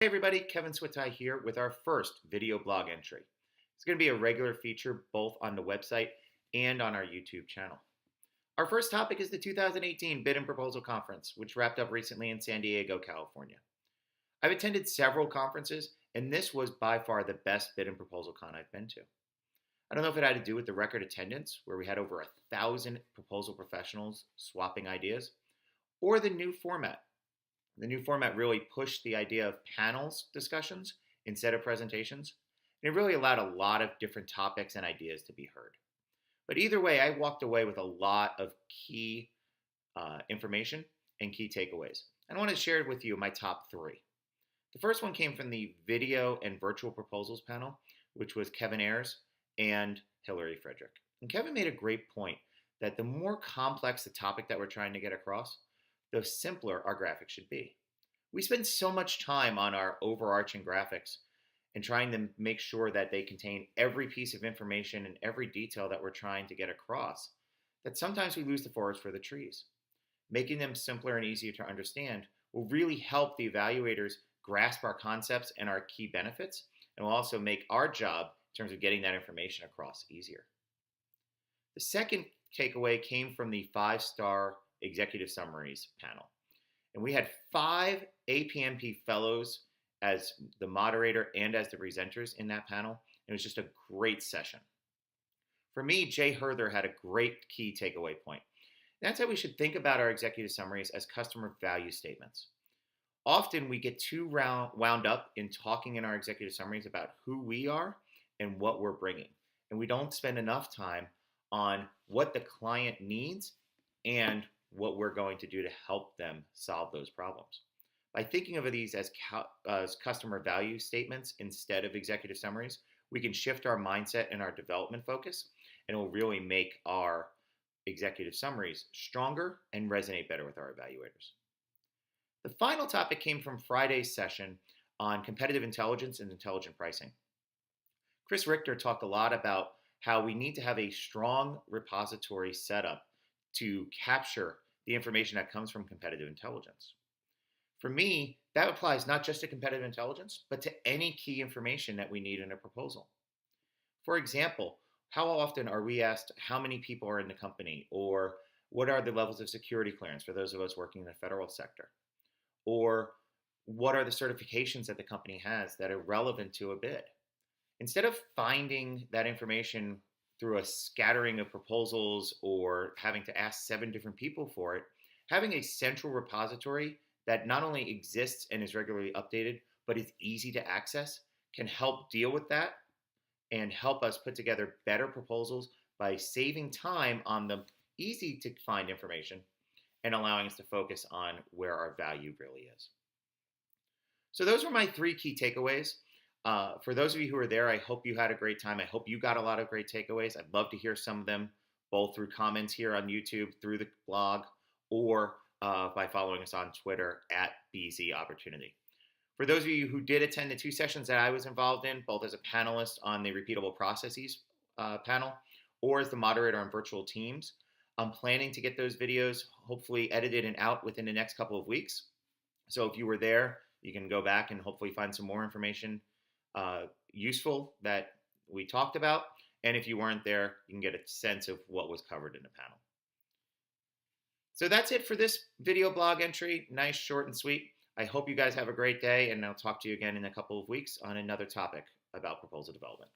Hey everybody, Kevin Switaj here with our first video blog entry. It's going to be a regular feature both on the website and on our YouTube channel. Our first topic is the 2018 Bid and Proposal Conference, which wrapped up recently in San Diego, California. I've attended several conferences, and this was by far the best bid and proposal con I've been to. I don't know if it had to do with the record attendance, where we had over 1,000 proposal professionals swapping ideas, or the new format. The new format really pushed the idea of panels discussions instead of presentations, and it really allowed a lot of different topics and ideas to be heard. But either way, I walked away with a lot of key information and key takeaways. And I want to share with you my top three. The first one came from the video and virtual proposals panel, which was Kevin Ayers and Hillary Frederick. And Kevin made a great point that the more complex the topic that we're trying to get across, the simpler our graphics should be. We spend so much time on our overarching graphics and trying to make sure that they contain every piece of information and every detail that we're trying to get across that sometimes we lose the forest for the trees. Making them simpler and easier to understand will really help the evaluators grasp our concepts and our key benefits, and will also make our job in terms of getting that information across easier. The second takeaway came from the 5-star executive summaries panel. And we had 5 APMP fellows as the moderator and as the presenters in that panel. It was just a great session. For me, Jay Herther had a great key takeaway point. That's how we should think about our executive summaries as customer value statements. Often we get too wound up in talking in our executive summaries about who we are and what we're bringing. And we don't spend enough time on what the client needs and what we're going to do to help them solve those problems. By thinking of these as customer value statements instead of executive summaries, we can shift our mindset and our development focus, and it will really make our executive summaries stronger and resonate better with our evaluators. The final topic came from Friday's session on competitive intelligence and intelligent pricing. Chris Richter talked a lot about how we need to have a strong repository setup to capture the information that comes from competitive intelligence. For me, that applies not just to competitive intelligence, but to any key information that we need in a proposal. For example, how often are we asked how many people are in the company, or what are the levels of security clearance for those of us working in the federal sector? Or what are the certifications that the company has that are relevant to a bid? Instead of finding that information through a scattering of proposals or having to ask 7 different people for it, having a central repository that not only exists and is regularly updated, but is easy to access can help deal with that and help us put together better proposals by saving time on the easy to find information and allowing us to focus on where our value really is. So those were my 3 key takeaways. For those of you who are there, I hope you had a great time. I hope you got a lot of great takeaways. I'd love to hear some of them, both through comments here on YouTube, through the blog, or by following us on Twitter at BZ Opportunity. For those of you who did attend the 2 sessions that I was involved in, both as a panelist on the Repeatable Processes panel or as the moderator on virtual teams, I'm planning to get those videos hopefully edited and out within the next couple of weeks. So if you were there, you can go back and hopefully find some more information useful that we talked about. And if you weren't there, you can get a sense of what was covered in the panel. So that's it for this video blog entry. Nice, short, and sweet. I hope you guys have a great day, and I'll talk to you again in a couple of weeks on another topic about proposal development.